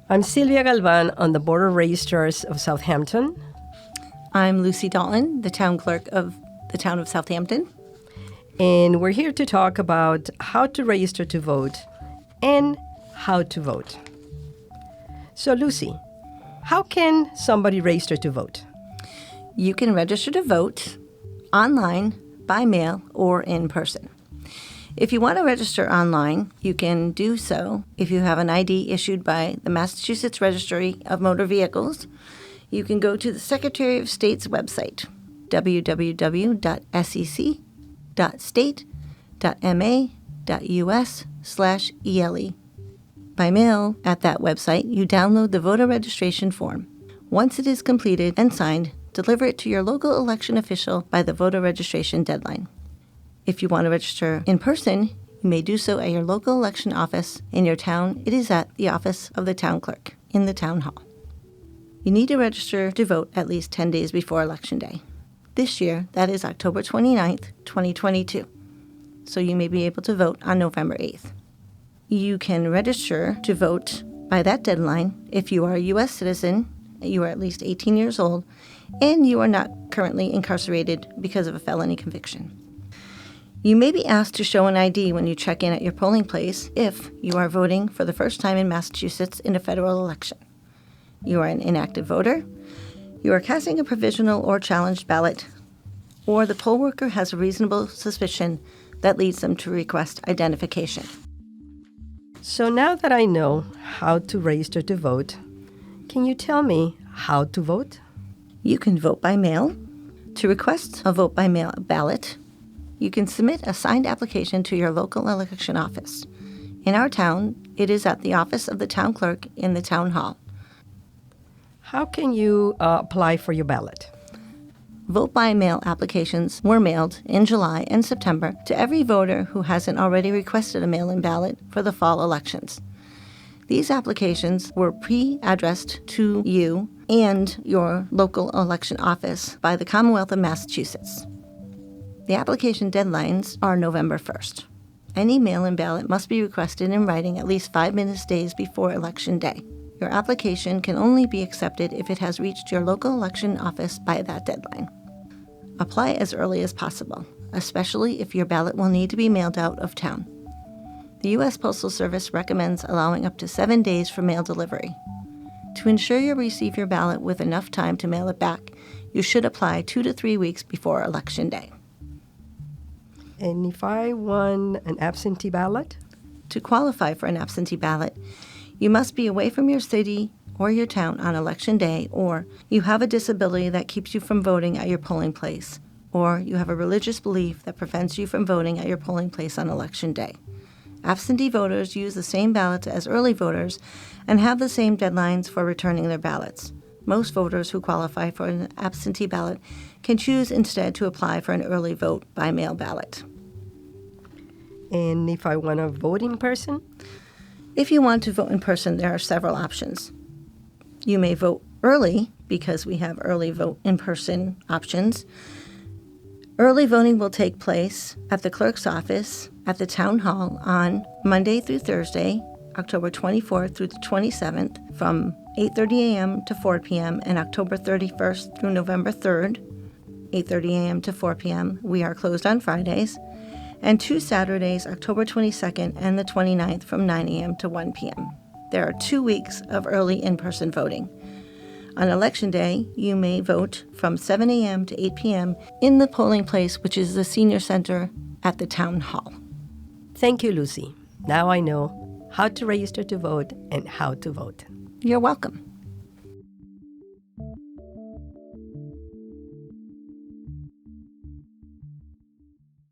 I'm Sylvia Galvan on the Board of Registrars of Southampton. I'm Lucy Dalton, the Town Clerk of the Town of Southampton. And we're here to talk about how to register to vote and how to vote. So, Lucy, how can somebody register to vote? You can register to vote online, by mail, or in person. If you want to register online, you can do so if you have an ID issued by the Massachusetts Registry of Motor Vehicles. You can go to the Secretary of State's website, www.sec.ma.us/ELE. By mail, at that website, you download the voter registration form. Once it is completed and signed, deliver it to your local election official by the voter registration deadline. If you want to register in person, you may do so at your local election office in your town. It is at the office of the Town Clerk in the Town Hall. You need to register to vote at least 10 days before Election Day. This year, that is October 29th, 2022. So you may be able to vote on November 8th. You can register to vote by that deadline if you are a U.S. citizen, you are at least 18 years old, and you are not currently incarcerated because of a felony conviction. You may be asked to show an ID when you check in at your polling place if you are voting for the first time in Massachusetts in a federal election. You are an inactive voter, you are casting a provisional or challenged ballot, or the poll worker has a reasonable suspicion that leads them to request identification. So now that I know how to register to vote, can you tell me how to vote? You can vote by mail. To request a vote by mail ballot, you can submit a signed application to your local election office. In our town, it is at the office of the Town Clerk in the Town Hall. How can you apply for your ballot? Vote by mail applications were mailed in July and September to every voter who hasn't already requested a mail-in ballot for the fall elections. These applications were pre-addressed to you and your local election office by the Commonwealth of Massachusetts. The application deadlines are November 1st. Any mail-in ballot must be requested in writing at least 5 business days before Election Day. Your application can only be accepted if it has reached your local election office by that deadline. Apply as early as possible, especially if your ballot will need to be mailed out of town. The U.S. Postal Service recommends allowing up to 7 days for mail delivery. To ensure you receive your ballot with enough time to mail it back, you should apply 2 to 3 weeks before Election Day. And if I won an absentee ballot? To qualify for an absentee ballot, you must be away from your city or your town on Election Day, or you have a disability that keeps you from voting at your polling place, or you have a religious belief that prevents you from voting at your polling place on Election Day. Absentee voters use the same ballots as early voters and have the same deadlines for returning their ballots. Most voters who qualify for an absentee ballot can choose instead to apply for an early vote by mail ballot. And if I want to vote in person? If you want to vote in person, there are several options. You may vote early because we have early vote in person options. Early voting will take place at the clerk's office at the Town Hall on Monday through Thursday, October 24th through the 27th, from 8:30 a.m. to 4 p.m., and October 31st through November 3rd, 8:30 a.m. to 4 p.m. We are closed on Fridays. And 2 Saturdays, October 22nd and the 29th, from 9 a.m. to 1 p.m. There are 2 weeks of early in-person voting. On Election Day, you may vote from 7 a.m. to 8 p.m. in the polling place, which is the Senior Center at the Town Hall. Thank you, Lucy. Now I know how to register to vote and how to vote. You're welcome.